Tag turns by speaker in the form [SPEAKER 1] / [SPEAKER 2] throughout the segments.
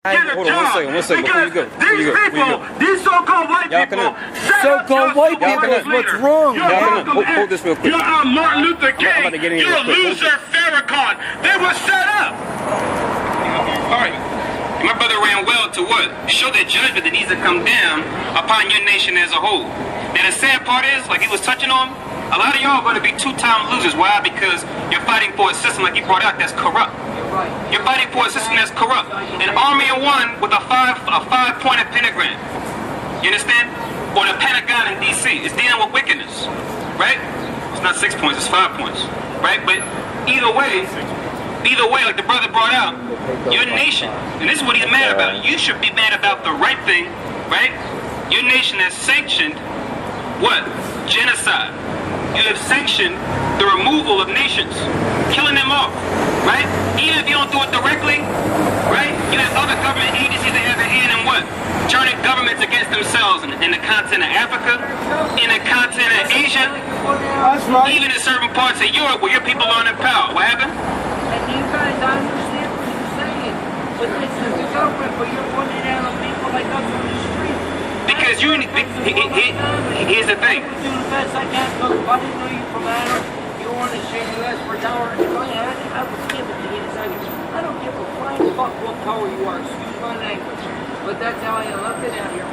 [SPEAKER 1] Hold on one second before you go.
[SPEAKER 2] These so-called white people,
[SPEAKER 1] so-called white people, what's wrong? Hold this real quick.
[SPEAKER 2] You're Martin Luther King. You're a loser, Farrakhan. They were set up.
[SPEAKER 3] All right. My brother ran well to what? Show the judgment that needs to come down upon your nation as a whole. Now the sad part is, like he was touching on, a lot of y'all are going to be two-time losers. Why? Because you're fighting for a system like he brought out that's corrupt. You're fighting for a system that's corrupt. An army of one with a five-pointed pentagram. You understand? Or the Pentagon in D.C. It's dealing with wickedness, right? It's not 6 points, it's 5 points, right? But either way, like the brother brought out, your nation, and this is what he's mad about. You should be mad about the right thing, right? Your nation has sanctioned what? Genocide. You have sanctioned the removal of nations, killing them off, right? Even if you don't do it directly, right? You have other government agencies that have a hand in what? Turning governments against themselves in the continent of Africa, in the continent of Asia, even in certain parts of Europe where your people aren't in power. What happened?
[SPEAKER 4] And you guys understand what you're saying, but this is the government, but you're putting it out on people like us on the street.
[SPEAKER 3] Because here's the thing.
[SPEAKER 4] I do the best I can, because if I didn't know you from Adam, you want to shake your ass for a dollar, I would give it to you in a second. I don't give a flying fuck what color you are, excuse my language. But that's how I left it out here. I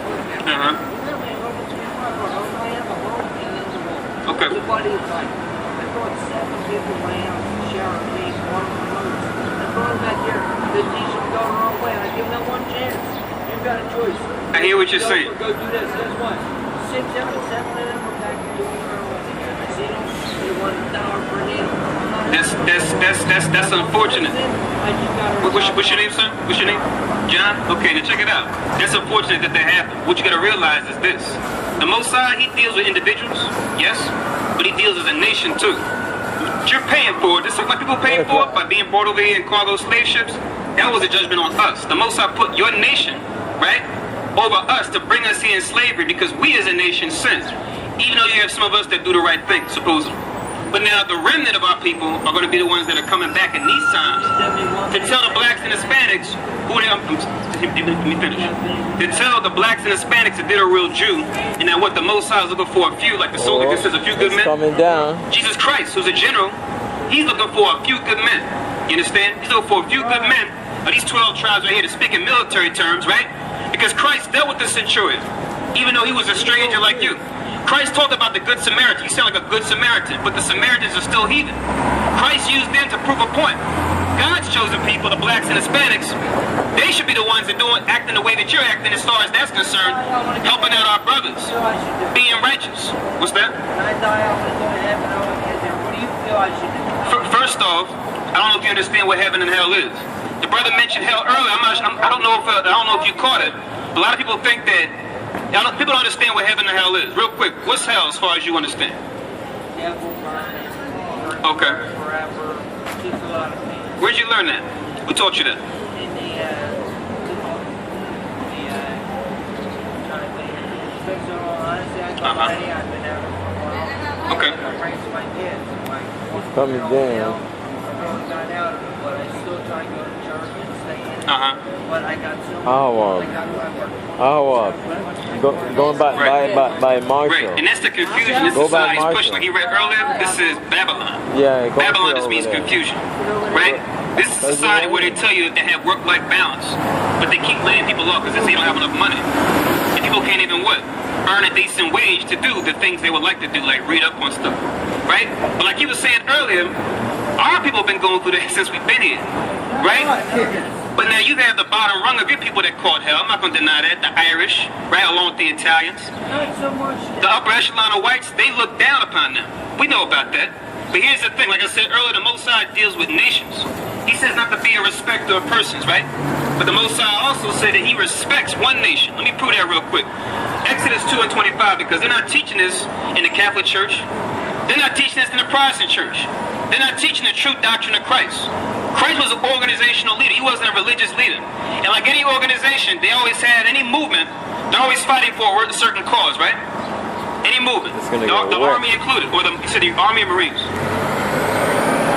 [SPEAKER 4] have a home and then the wall.
[SPEAKER 3] Okay.
[SPEAKER 4] The body is like, I brought 7 people to my house to share with me, one of the roads. I brought them back here, the nation go the wrong way, and I give them that one chance. You've got a choice.
[SPEAKER 3] I hear what you're saying.
[SPEAKER 4] Go do this. Guess what? 6, 7 of them are back here doing their own thing. I see them. They want $1 per needle.
[SPEAKER 3] That's unfortunate. What's your name, sir? What's your name? John? Okay, now check it out. That's unfortunate that that happened. What you gotta realize is this. The Most High, he deals with individuals, yes, but he deals as a nation too. What you're paying for, just like people paying for it by being brought over here in cargo slave ships, that was a judgment on us. The Most High put your nation, right, over us to bring us here in slavery because we as a nation sinned. Even though you have some of us that do the right thing, supposedly. But now the remnant of our people are going to be the ones that are coming back in these times to tell the blacks and Hispanics who they are. Let me finish. To tell the blacks and Hispanics that they're a real Jew and that what the Most High is looking for a few, like the soldier that says a few good men.
[SPEAKER 1] Coming down.
[SPEAKER 3] Jesus Christ, who's a general, he's looking for a few good men. You understand? He's looking for a few good men of these 12 tribes right here to speak in military terms, right? Because Christ dealt with the centurion, even though he was a stranger like you. Christ talked about the Good Samaritan. You sound like a good Samaritan, but the Samaritans are still heathen. Christ used them to prove a point. God's chosen people, the blacks and Hispanics, they should be the ones that acting the way that you're acting as far as that's concerned, helping out our brothers, being righteous. What's that? First off, I don't know if you understand what heaven and hell is. The brother mentioned hell earlier. I don't know if you caught it. A lot of people think that people don't understand what heaven and hell is. Real quick, what's hell as far as you understand? Okay. Where'd you learn that? Who taught you that? Okay.
[SPEAKER 1] Coming down. Going by Marshall.
[SPEAKER 3] Right, and that's the confusion this society is pushing. Like he read earlier, this is Babylon.
[SPEAKER 1] Yeah,
[SPEAKER 3] Babylon just means confusion, right? This is a society where they tell you that they have work-life balance, but they keep laying people off because they say they don't have enough money. And people can't even earn a decent wage to do the things they would like to do, like read up on stuff, right? But like he was saying earlier, our people have been going through that since we've been here, right? But now you have the bottom rung of your people that caught hell. I'm not going to deny that. The Irish, right, along with the Italians. The upper echelon of whites, they look down upon them. We know about that. But here's the thing. Like I said earlier, the Most High deals with nations. He says not to be a respecter of persons, right? But the Most High also said that he respects one nation. Let me prove that real quick. Exodus 2 and 25, because they're not teaching this in the Catholic Church. They're not teaching this in the Protestant Church. They're not teaching the true doctrine of Christ. Christ was an organizational leader. He wasn't a religious leader. And like any organization, they always had any movement. They're always fighting for a certain cause, right? Any movement. The Army included, or you said the Army and Marines.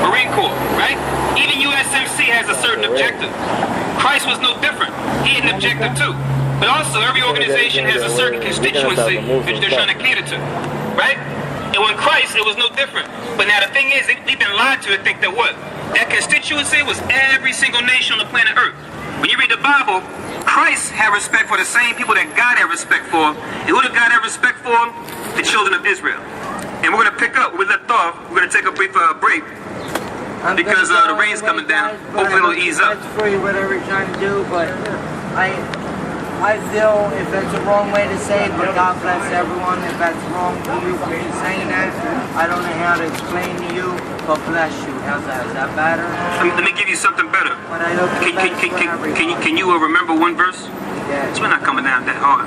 [SPEAKER 3] Marine Corps, right? Even USMC has a certain objective. Christ was no different. He had an objective too. But also, every organization has a certain constituency that they're trying to cater to, right? And when Christ, it was no different. But now the thing is, we've been lied to think that what? That constituency was every single nation on the planet Earth. When you read the Bible, Christ had respect for the same people that God had respect for. And who did God have respect for? The children of Israel. And we're going to pick up where we left off. We're going to take a brief break because the rain's coming down. Hopefully it'll ease up.
[SPEAKER 4] That's for you, whatever you're trying to do, but I feel if that's a wrong way to say it, but God bless everyone. If that's wrong to you for me saying that, I don't know how to explain to you, but bless you. How's that? Is that better?
[SPEAKER 3] Let me give you something better.
[SPEAKER 4] But I hope
[SPEAKER 3] Can you remember one verse?
[SPEAKER 4] Yeah.
[SPEAKER 3] It's not coming down that hard.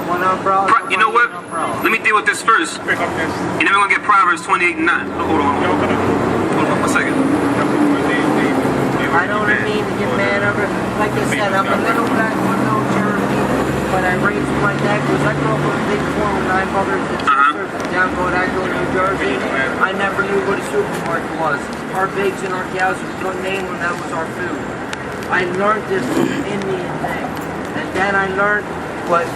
[SPEAKER 4] One umbrella.
[SPEAKER 3] You know what? Let me deal with this first. And then we're going to get Proverbs 28 and 9. Hold on 1 second.
[SPEAKER 4] I don't mean to get mad over it. Like I said, I'm a little black with no Cherokee, but I raised my dad because I grew up with a big farm with 9 brothers and sisters down Bodago, New Jersey. I never knew what a supermarket was. Our pigs and our cows we couldn't name when that was our food. I learned this from Indian thing. And then I learned what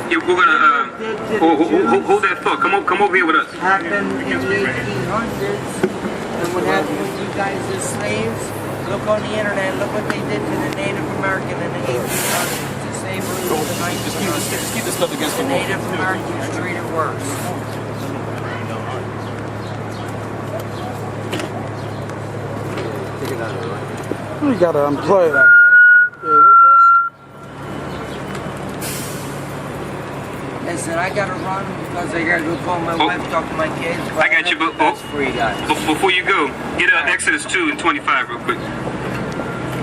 [SPEAKER 3] yeah, we're gonna hold that thought. Come over here with us.
[SPEAKER 4] Happened in the 1800s, and what happened with you guys as slaves? Look on the internet. Look what they did to the Native American in the 1800s. To slavery in the 1900s.
[SPEAKER 1] Just keep this stuff against
[SPEAKER 4] The
[SPEAKER 1] the wall.
[SPEAKER 4] Native Americans treated worse.
[SPEAKER 5] We gotta unplug that.
[SPEAKER 4] Listen, I gotta run because I gotta go call my wife, talk to my kids. But
[SPEAKER 3] I got you, but
[SPEAKER 4] that's for you guys.
[SPEAKER 3] before you go, get Exodus 2 and 25 real quick.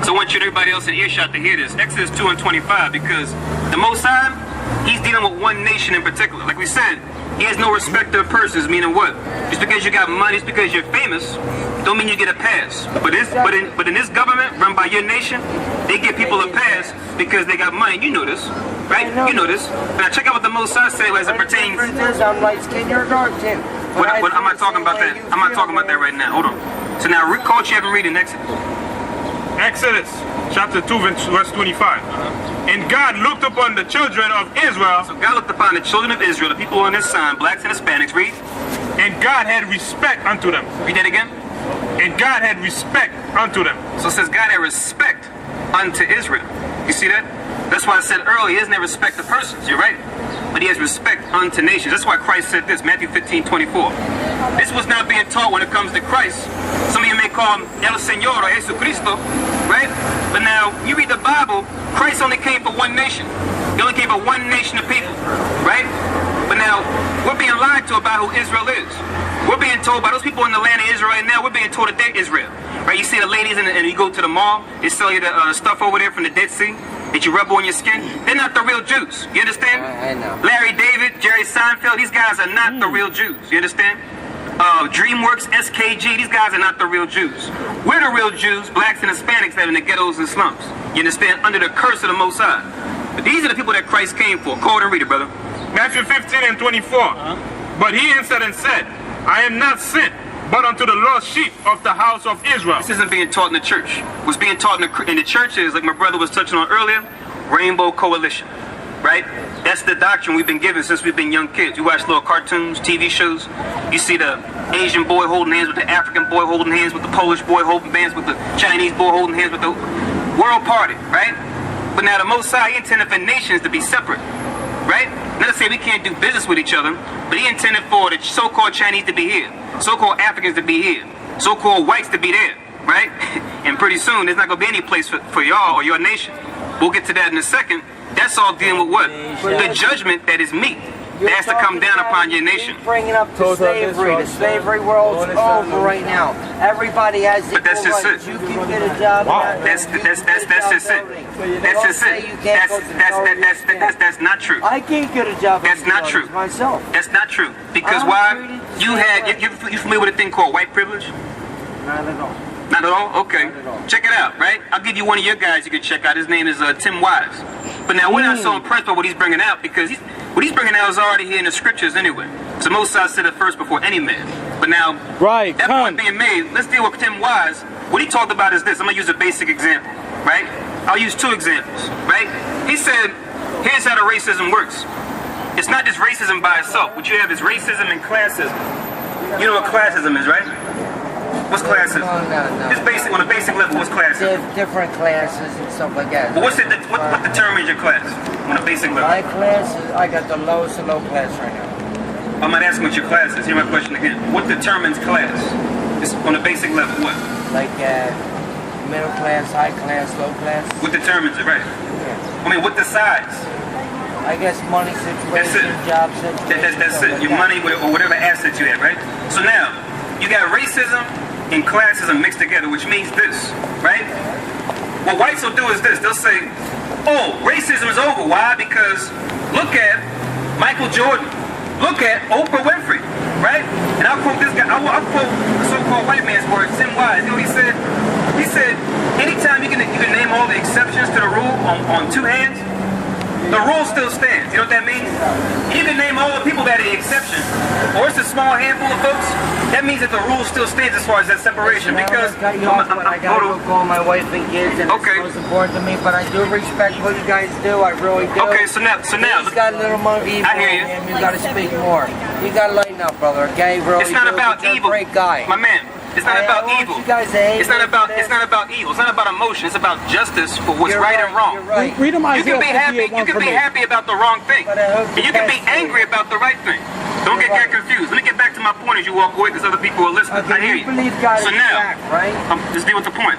[SPEAKER 3] So I want you and everybody else in earshot to hear this. Exodus 2 and 25, because the Most High, He's dealing with one nation in particular. Like we said, He has no respect of persons, meaning what? Just because you got money, just because you're famous, don't mean you get a pass. But in this government run by your nation, they give people a pass because they got money. You know this, right? You know this. Now check out what the Most High said as it pertains.
[SPEAKER 4] I'm light skinned, you're dark skinned.
[SPEAKER 3] I'm not talking about that. I'm not talking about that right now. Hold on. So now, Coach, you haven't read in Exodus.
[SPEAKER 2] Exodus chapter 2 verse 25. And God looked upon the children of Israel.
[SPEAKER 3] So God looked upon the children of Israel, the people on this side, blacks and Hispanics. Read.
[SPEAKER 2] And God had respect unto them.
[SPEAKER 3] Read that again.
[SPEAKER 2] And God had respect unto them.
[SPEAKER 3] So it says God had respect unto Israel. You see that? That's why I said earlier, He doesn't have respect to persons. You're right. But He has respect unto nations. That's why Christ said this, Matthew 15:24. This was not being taught when it comes to Christ. Some of you may call Him El Señor or Jesucristo, right? But now, you read the Bible, Christ only came for one nation. He only came for one nation of people, right? But now, we're being lied to about who Israel is. We're being told by those people in the land of Israel right now, we're being told that they're Israel. Right? You see the ladies and you go to the mall, they sell you the stuff over there from the Dead Sea that you rub on your skin. They're not the real Jews. You understand?
[SPEAKER 4] I know.
[SPEAKER 3] Larry David, Jerry Seinfeld, these guys are not the real Jews. You understand? DreamWorks, SKG, these guys are not the real Jews. We're the real Jews, blacks and Hispanics that are in the ghettos and slums. You understand? Under the curse of the Most High. But these are the people that Christ came for. Call it and read it, brother.
[SPEAKER 2] Matthew 15 and 24. But He answered and said, I am not sent but unto the lost sheep of the house of Israel.
[SPEAKER 3] This isn't being taught in the church. What's being taught in the church is, like my brother was touching on earlier, Rainbow Coalition, right? That's the doctrine we've been given since we've been young kids. You watch little cartoons, TV shows. You see the Asian boy holding hands with the African boy holding hands with the Polish boy holding hands with the Chinese boy holding hands with the world party, right? But now the Most High intended for nations to be separate, right? Not to say we can't do business with each other, but He intended for the so-called Chinese to be here, so-called Africans to be here, so-called whites to be there, right? And pretty soon there's not going to be any place for y'all or your nation. We'll get to that in a second. That's all dealing with what? The judgment that is meat. That has to come down upon your nation.
[SPEAKER 4] Bringing up to slavery. The slavery world's over right now. Everybody has equal
[SPEAKER 3] But that's just
[SPEAKER 4] rights.
[SPEAKER 3] it.
[SPEAKER 4] You can get a job.
[SPEAKER 3] That's just it. That's just it. That's not true.
[SPEAKER 4] I can't get a job.
[SPEAKER 3] That's not true.
[SPEAKER 4] Myself.
[SPEAKER 3] That's not true. Because why? You familiar with a thing called white privilege?
[SPEAKER 4] Not at all.
[SPEAKER 3] Not at all? Okay.
[SPEAKER 4] Not at all.
[SPEAKER 3] Check it out, right? I'll give you one of your guys you can check out. His name is Tim Wise. But now we're not so impressed by what he's bringing out because what he's bringing out is already here in the scriptures anyway. So Moses said it first before any man. But now,
[SPEAKER 5] right,
[SPEAKER 3] that point being made, let's deal with Tim Wise what he talked about is this. I'm going to use a basic example, right? I'll use 2 examples, right? He said, here's how the racism works. It's not just racism by itself. What you have is racism and classism. You know what classism is, right? What's classism?
[SPEAKER 4] No.
[SPEAKER 3] Just basic, on a basic level, what's classism?
[SPEAKER 4] Different classes and stuff like that.
[SPEAKER 3] But what determines your class on a basic level?
[SPEAKER 4] My class is, I got the lowest of low class right now.
[SPEAKER 3] I'm not asking what your class is. Hear my question again. What determines class? It's on a basic level, what?
[SPEAKER 4] Like middle class, high class, low class.
[SPEAKER 3] What determines it, right?
[SPEAKER 4] Yeah.
[SPEAKER 3] I mean, what decides?
[SPEAKER 4] I guess money situation, job situation.
[SPEAKER 3] That's it. Your money or whatever assets you have, right? So now, you got racism and classism mixed together, which means this, right? What whites will do is this. They'll say, oh, racism is over. Why? Because look at Michael Jordan. Look at Oprah Winfrey, right? And I'll quote this guy. I'll quote the so-called white man's words, Tim Wise. You know what he said? He said, anytime you can name all the exceptions to the rule on 2 hands, the rule still stands. You know what that means? You can name all the people that are the exception, or it's a small handful of folks. That means that the rule still stands as far as that separation. Because
[SPEAKER 4] I gotta go call my wife and kids, and
[SPEAKER 3] okay.
[SPEAKER 4] It's most important to me. But I do respect what you guys do. I really do.
[SPEAKER 3] Okay, so now,
[SPEAKER 4] He's got a little more evil.
[SPEAKER 3] I hear you.
[SPEAKER 4] And you gotta speak more. You gotta lighten up, brother. Okay, really.
[SPEAKER 3] It's not about evil.
[SPEAKER 4] You're a great guy,
[SPEAKER 3] my man. It's not about evil. It's not about evil. It's not about emotion. It's about justice for what's right and wrong.
[SPEAKER 4] Right.
[SPEAKER 5] Read them
[SPEAKER 3] You can be happy. You can be happy about the wrong thing, and you can be angry about the right thing. Don't get confused. Let me get back to my point as you walk away, because other people are listening.
[SPEAKER 4] Okay,
[SPEAKER 3] I hear you. So now,
[SPEAKER 4] right?
[SPEAKER 3] let's deal with the point.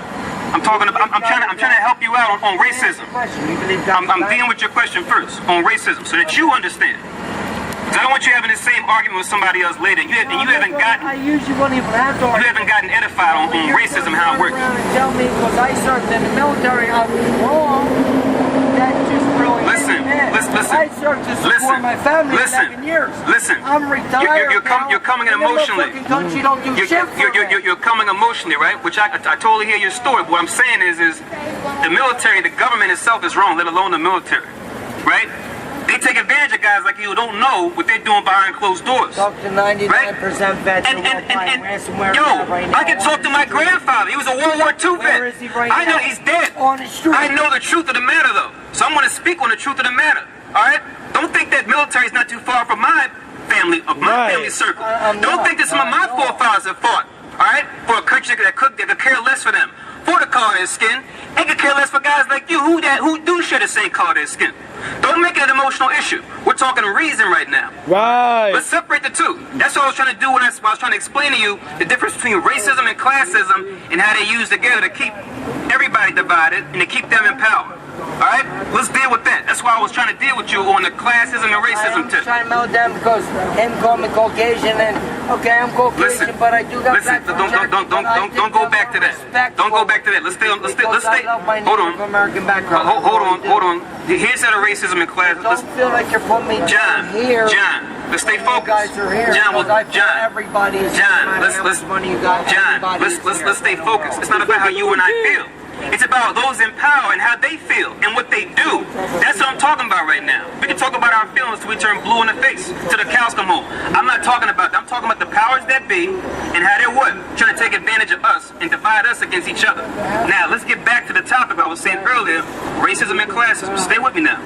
[SPEAKER 3] I'm talking about. I'm trying to help you out on racism. I'm dealing with your question first on racism, so that you understand. Because I don't want you having the same argument with somebody else later. You haven't gotten.
[SPEAKER 4] I usually won't even have to.
[SPEAKER 3] You haven't gotten edified on racism, how it works.
[SPEAKER 4] Tell me, because I served in the military. I'm wrong. That just really.
[SPEAKER 3] Listen.
[SPEAKER 4] I served to support my family for 7 years.
[SPEAKER 3] Listen.
[SPEAKER 4] I'm retired.
[SPEAKER 3] You're coming in emotionally.
[SPEAKER 4] Country don't do shit for me.
[SPEAKER 3] You're coming emotionally, right? Which I totally hear your story. But what I'm saying is the military, the government itself is wrong, let alone the military, right? They take advantage of guys like you who don't know what they're doing behind closed doors.
[SPEAKER 4] Talk to 99% vets.
[SPEAKER 3] I can talk to my grandfather. He was a World War II vet.
[SPEAKER 4] Where is he right
[SPEAKER 3] I know
[SPEAKER 4] now?
[SPEAKER 3] he's dead.
[SPEAKER 4] On the street.
[SPEAKER 3] I know the truth of the matter, though. So I'm going to speak on the truth of the matter. All right? Don't think that military is not too far from my family, of my family circle. Don't think that some of my forefathers have fought, all right, for a country that could care less for them, for the color of their skin. They could care less for guys like you who do share the same color of their skin. Don't make it an emotional issue. We're talking reason right now.
[SPEAKER 5] Right.
[SPEAKER 3] Let's separate the two. That's what I was trying to do when I was trying to explain to you the difference between racism and classism and how they use together to keep everybody divided and to keep them in power. Alright? Let's deal with that. That's why I was trying to deal with you on the classism and racism
[SPEAKER 4] I'm
[SPEAKER 3] tip.
[SPEAKER 4] trying to melt them because him called me Caucasian, and okay, I'm Caucasian, but I do got
[SPEAKER 3] don't go back to that. Don't go back to that. Let's stay. Hold on.
[SPEAKER 4] American background.
[SPEAKER 3] Hold on. Here's how the racism and class.
[SPEAKER 4] Don't feel like you're putting me here.
[SPEAKER 3] John, let's stay focused.
[SPEAKER 4] You guys are here. Everybody is
[SPEAKER 3] John, let's stay focused. It's not about how you and I feel. It's about those in power and how they feel and what they do. That's what I'm talking about right now. We can talk about our feelings till we turn blue in the face, till the cows come home. I'm not talking about that. I'm talking about the powers that be and how they're what? Trying to take advantage of us and divide us against each other. Now, let's get back to the topic I was saying earlier, racism and classism. Stay with me now.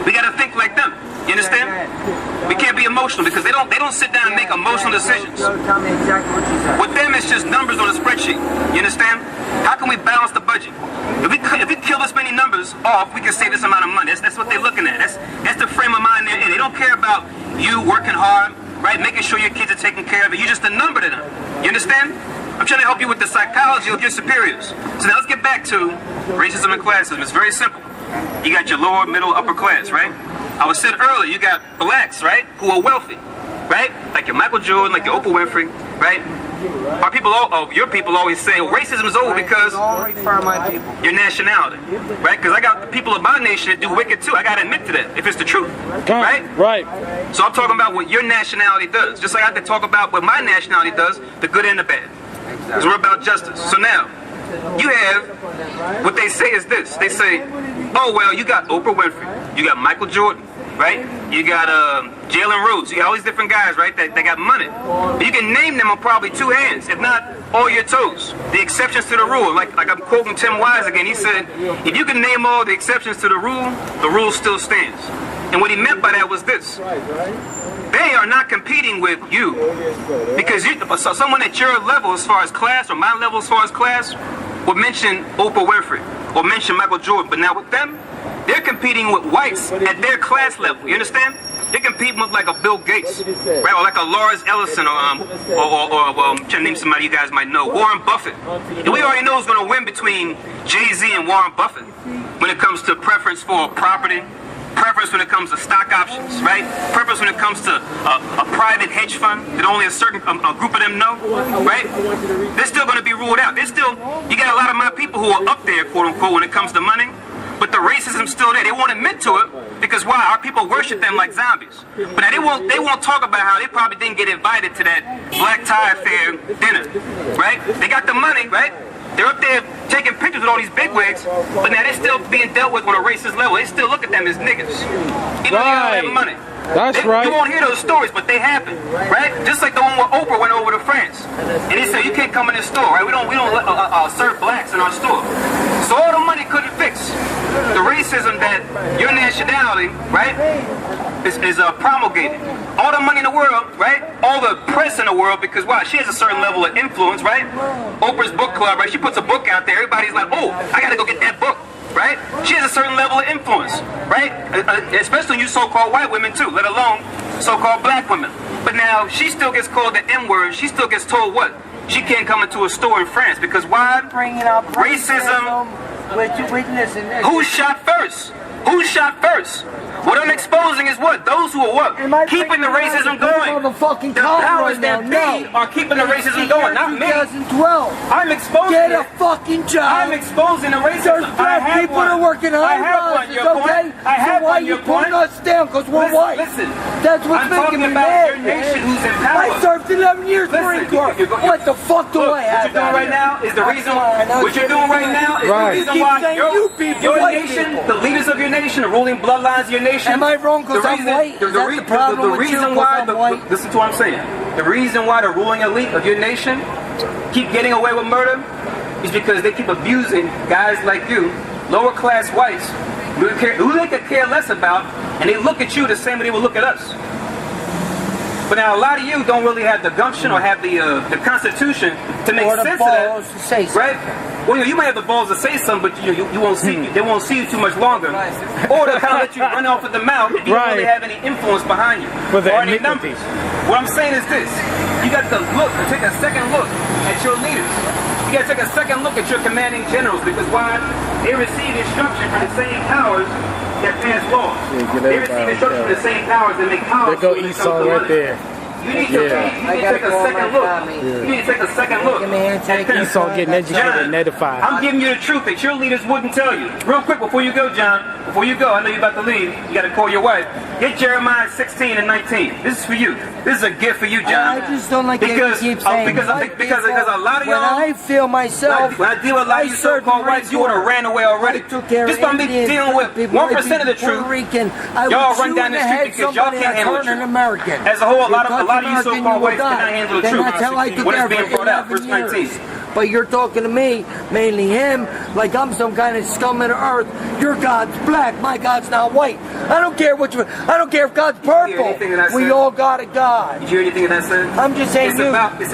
[SPEAKER 3] We got to think like them. You understand? We can't be emotional because they don't sit down and make emotional decisions.
[SPEAKER 4] Tell me exactly what you said.
[SPEAKER 3] With them, it's just numbers on a spreadsheet. You understand? How can we balance the budget? If we kill this many numbers off, we can save this amount of money. That's what they're looking at. That's the frame of mind they're in. They don't care about you working hard, right? Making sure your kids are taken care of. You're just a number to them. You understand? I'm trying to help you with the psychology of your superiors. So now let's get back to racism and classism. It's very simple. You got your lower, middle, upper class, right? I was said earlier, you got blacks, right, who are wealthy, right? Like your Michael Jordan, like your Oprah Winfrey, right? Your people always say, well, racism is over because your nationality, right? Because I got the people of my nation that do wicked too. I got to admit to that, if it's the truth, right?
[SPEAKER 5] Right.
[SPEAKER 3] So I'm talking about what your nationality does. Just like I have to talk about what my nationality does, the good and the bad. Because we're about justice. So now, you have, what they say is this. They say, oh, well, you got Oprah Winfrey, you got Michael Jordan, right? You got Jalen Rhodes. You got all these different guys, right? That got money. You can name them on probably 2 hands, if not all your toes. The exceptions to the rule, like I'm quoting Tim Wise again. He said, if you can name all the exceptions to the rule still stands. And what he meant by that was this. They are not competing with you. Because someone at your level as far as class, or my level as far as class, would mention Oprah Winfrey, or mention Michael Jordan. But now with them, they're competing with whites at their class level. You understand? They're competing with like a Bill Gates, right? Or like a Lawrence Ellison, or I'm trying to name somebody you guys might know, Warren Buffett. And we already know who's going to win between Jay-Z and Warren Buffett when it comes to preference for property, preference when it comes to stock options, right? Preference when it comes to a private hedge fund that only a certain a group of them know, right? They're still going to be ruled out. You got a lot of my people who are up there, quote unquote, when it comes to money, but the racism's still there. They won't admit to it because why? Our people worship them like zombies. But now they won't talk about how they probably didn't get invited to that black tie affair dinner, right? They got the money, right? They're up there taking pictures with all these bigwigs, but now they're still being dealt with on a racist level. They still look at them as niggas, even though they don't have money.
[SPEAKER 5] That's right.
[SPEAKER 3] You won't hear those stories, but they happen, right? Just like the one where Oprah went over to France, and he said, "You can't come in this store, right? We don't serve blacks in our store." So all the money couldn't fix the racism that your nationality, right, is promulgated. All the money in the world, right? All the press in the world, because why? She has a certain level of influence, right? Oprah's book club, right? She puts a book out there. Everybody's like, "Oh, I got to go get that book." Right? She has a certain level of influence, right? Especially you so-called white women too, let alone so-called black women. But now she still gets called the N-word. She still gets told what? She can't come into a store in France because why? Racism. Who shot first? Who shot first? What I'm exposing is what? Those who are what? Keeping the racism going. The powers that be are keeping the racism going, not me.
[SPEAKER 1] 2012.
[SPEAKER 3] I'm exposing
[SPEAKER 1] Get
[SPEAKER 3] it.
[SPEAKER 1] a fucking job.
[SPEAKER 3] I'm exposing the racism.
[SPEAKER 1] There's black people that are working hard.
[SPEAKER 3] I have one, your point. I have
[SPEAKER 1] so why
[SPEAKER 3] one,
[SPEAKER 1] you
[SPEAKER 3] your point.
[SPEAKER 1] putting us down? Because we're white.
[SPEAKER 3] Listen.
[SPEAKER 1] That's what's
[SPEAKER 3] I'm
[SPEAKER 1] making
[SPEAKER 3] talking
[SPEAKER 1] me
[SPEAKER 3] about
[SPEAKER 1] mad,
[SPEAKER 3] your nation who's in power.
[SPEAKER 1] I served 11 years Marine Corps. What the fuck do I have?
[SPEAKER 3] What you're doing right now is the reason. What you're doing right now is the reason why your nation, the leaders of your nation, the ruling bloodlines of your nation.
[SPEAKER 1] Am I wrong because I'm white?
[SPEAKER 3] The reason why, listen to what I'm saying. The reason why the ruling elite of your nation keep getting away with murder is because they keep abusing guys like you, lower class whites, who they could care less about, and they look at you the same way they would look at us. But now a lot of you don't really have the gumption or have the constitution to make sense of that, right? Well, you might have the balls to say something, but you won't see. They won't see you too much longer, or they'll kind of let you run off at the mouth if you don't really have any influence behind you or any numbers. What I'm saying is this: you got to take a second look at your leaders. You got to take a second look at your commanding generals, because why? They receive instruction from the same powers that pass laws. They receive instruction from the same powers that make policy.
[SPEAKER 5] There go Esau right there.
[SPEAKER 3] You need to take a second look. You need to take a second look.
[SPEAKER 5] Esau getting educated and edified.
[SPEAKER 3] I'm giving you the truth that your leaders wouldn't tell you. Real quick, before you go, John, before you go, I know you're about to leave. You got to call your wife. Get Jeremiah 16 and 19. This is for you. This is a gift for you, John.
[SPEAKER 1] I just don't like it. Because
[SPEAKER 3] a lot of y'all.
[SPEAKER 1] When I feel myself,
[SPEAKER 3] when I deal with a lot of you so-called whites, you would have ran away already. Just by me dealing with 1% of the truth, y'all run down the street because y'all can't handle the truth. As a whole, a lot of you so-called whites cannot handle the truth. What is being brought out, verse 19.
[SPEAKER 1] But you're talking to me, mainly him, like I'm some kind of scum of the earth. Your God's black, my God's not white. I don't care I don't care if God's purple. We all got a God.
[SPEAKER 3] Did you hear anything that I said?
[SPEAKER 1] I'm just saying
[SPEAKER 3] it's about the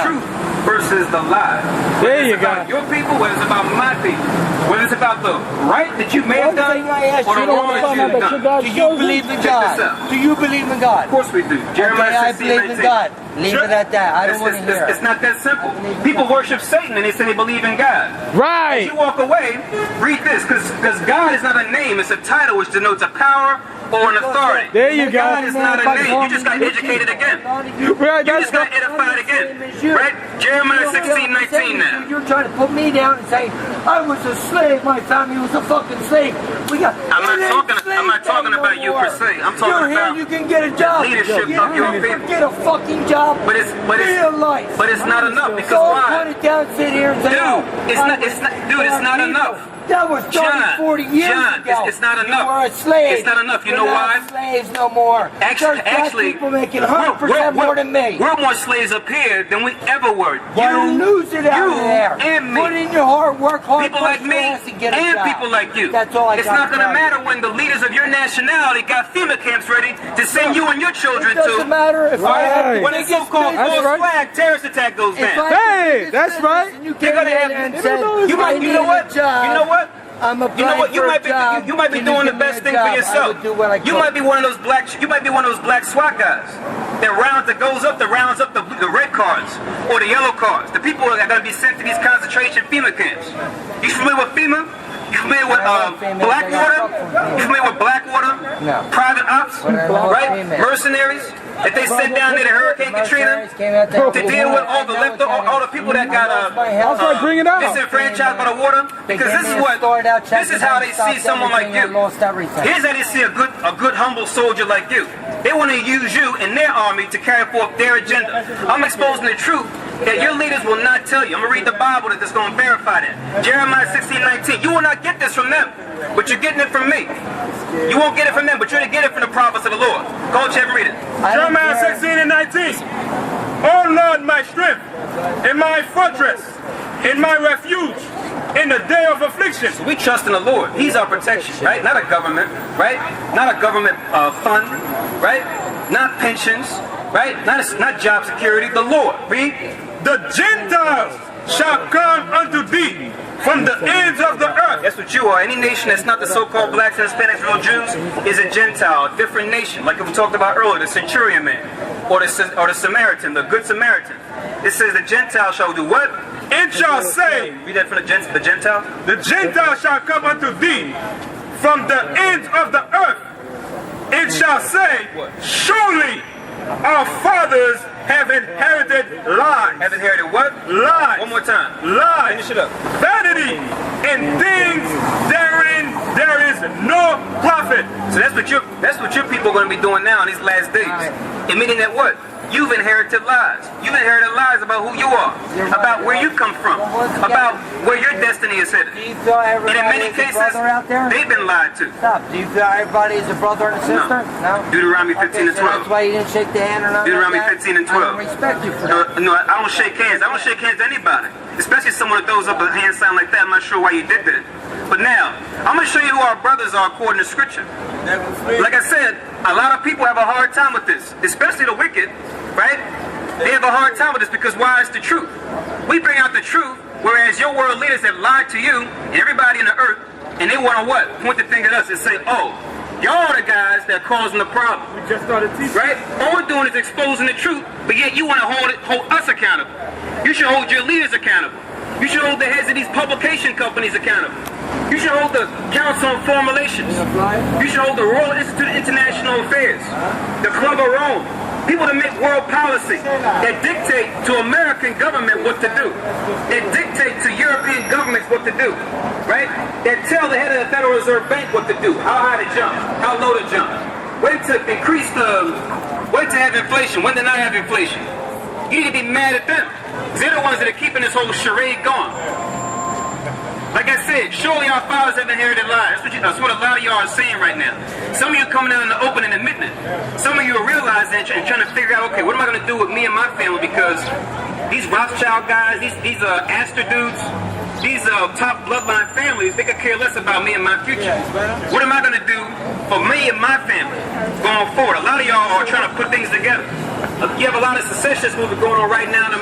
[SPEAKER 3] truth versus the lie.
[SPEAKER 5] There you go.
[SPEAKER 3] Your people, whether it's about my people, whether it's about the right that you may have done or the wrong that you have done.
[SPEAKER 1] Do you believe in God? Do you believe in God?
[SPEAKER 3] Of course we do. Jeremiah 16,
[SPEAKER 1] I believe in God. Leave it at that. I don't want to hear it.
[SPEAKER 3] It's not that simple. People worship Satan and they say they believe in God.
[SPEAKER 5] Right.
[SPEAKER 3] As you walk away, read this, because God is not a name, it's a title which denotes a power or an authority.
[SPEAKER 5] There you go.
[SPEAKER 3] God is not a name. You just got educated again.
[SPEAKER 5] Right,
[SPEAKER 3] you just got edified again. Right? Jeremiah 16, 19 now.
[SPEAKER 1] You're trying to put me down and say, I was a slave, my family was a fucking slave.
[SPEAKER 3] I'm not talking about you per se. I'm talking about
[SPEAKER 1] you can get a job.
[SPEAKER 3] Leadership of your people.
[SPEAKER 1] Get a fucking job.
[SPEAKER 3] But it's not enough because
[SPEAKER 1] so
[SPEAKER 3] why?
[SPEAKER 1] Put it down, sit here and say,
[SPEAKER 3] Dude, it's not enough.
[SPEAKER 1] That was 30, 40 years ago.
[SPEAKER 3] It's not enough.
[SPEAKER 1] You were a slave.
[SPEAKER 3] It's not enough. You know
[SPEAKER 1] You're
[SPEAKER 3] why?
[SPEAKER 1] not slaves no more.
[SPEAKER 3] Actually,
[SPEAKER 1] There's black people making 100% more than me.
[SPEAKER 3] We're more slaves up here than we ever were.
[SPEAKER 1] You lose it out there.
[SPEAKER 3] And me.
[SPEAKER 1] Put in your hard work, hard
[SPEAKER 3] People like me and people like you.
[SPEAKER 1] That's all I
[SPEAKER 3] It's not going to matter when the leaders of your nationality got FEMA camps ready to send you and your children to.
[SPEAKER 1] It doesn't matter if I have
[SPEAKER 3] when a so-called false flag terrorist attack goes down.
[SPEAKER 5] Hey, that's right.
[SPEAKER 1] You can't and said,
[SPEAKER 3] you know what? You know what?
[SPEAKER 1] I'm a
[SPEAKER 3] You know what? You might be doing the best thing for yourself. You might be one of those black. You might be one of those black SWAT guys that rounds up the red cards or the yellow cards. The people that are going to be sent to these concentration FEMA camps. You familiar with FEMA? You familiar with Blackwater? You familiar with Blackwater?
[SPEAKER 1] No.
[SPEAKER 3] Private ops, right? Mercenaries that they sent down there to Hurricane Katrina to deal with all the people that got disenfranchised by the water. Because this is how they see someone like you. Here's how they see a good humble soldier like you. They want to use you in their army to carry forth their agenda. I'm exposing the truth that your leaders will not tell you. I'm going to read the Bible that's going to verify that. Jeremiah 16:19. You will not get this from them, but you're getting it from me. You won't get it from them, but you're going to get it from the prophets of the Lord. Go ahead and read it.
[SPEAKER 2] Jeremiah 16:19. Oh Lord, my strength, and my fortress, and my refuge, in the day of affliction.
[SPEAKER 3] So we trust in the Lord. He's our protection, right? Not a government, right? Not a government fund, right? Not pensions, right? Not job security. The Lord. Read.
[SPEAKER 2] The Gentiles shall come unto thee from the ends of the earth.
[SPEAKER 3] That's what you are. Any nation that's not the so-called blacks and Hispanics, real Jews, is a Gentile, a different nation. Like we talked about earlier, the centurion man, or the Samaritan, the good Samaritan. It says the Gentile shall do what?
[SPEAKER 2] It shall say,
[SPEAKER 3] read that from the Gentile.
[SPEAKER 2] The Gentile shall come unto thee from the ends of the earth. It shall say, surely our fathers have inherited lies.
[SPEAKER 3] Have inherited what?
[SPEAKER 2] Lies.
[SPEAKER 3] One more time.
[SPEAKER 2] Lies.
[SPEAKER 3] Finish it up.
[SPEAKER 2] Vanity and things therein there is no profit.
[SPEAKER 3] So that's what your people are going to be doing now in these last days. And meaning that what? You've inherited lies. You've inherited lies about who you are, about where you come from, about where your destiny is headed.
[SPEAKER 1] Do you feel everybody
[SPEAKER 3] and in many cases,
[SPEAKER 1] out there?
[SPEAKER 3] they've been lied to.
[SPEAKER 1] Stop. Do you feel everybody is a brother and a sister? No.
[SPEAKER 3] Deuteronomy 15 and 12.
[SPEAKER 1] So that's why you didn't shake the hand or nothing.
[SPEAKER 3] Deuteronomy 15 and 12.
[SPEAKER 1] I don't respect you for that.
[SPEAKER 3] No, I don't shake hands. I don't shake hands to anybody. Especially someone that throws up a hand sign like that. I'm not sure why you did that. But now, I'm going to show you who our brothers are according to Scripture. Like I said, a lot of people have a hard time with this, especially the wicked, right? They have a hard time with this because why? It's the truth. We bring out the truth, whereas your world leaders have lied to you and everybody in the earth, and they want to what? Point the finger at us and say, oh, y'all are the guys that are causing the problem.
[SPEAKER 2] We just started teaching.
[SPEAKER 3] Right? All we're doing is exposing the truth, but yet you want to hold us accountable. You should hold your leaders accountable. You should hold the heads of these publication companies accountable. You should hold the Council on Foreign Relations. You should hold the Royal Institute of International Affairs, the Club of Rome. People that make world policy, that dictate to American government what to do, that dictate to European governments what to do, right? That tell the head of the Federal Reserve Bank what to do, how high to jump, how low to jump, when to increase when to have inflation, when to not have inflation. You need to be mad at them. They're the ones that are keeping this whole charade going. Like I said, surely our fathers have inherited lies. That's what a lot of y'all are saying right now. Some of you are coming out in the open and admitting it. Some of you are realizing and trying to figure out, okay, what am I going to do with me and my family? Because these Rothschild guys, these Astor dudes, these top bloodline families, they could care less about me and my future. What am I going to do for me and my family going forward? A lot of y'all are trying to put things together. You have a lot of secessionist movement going on right now in America.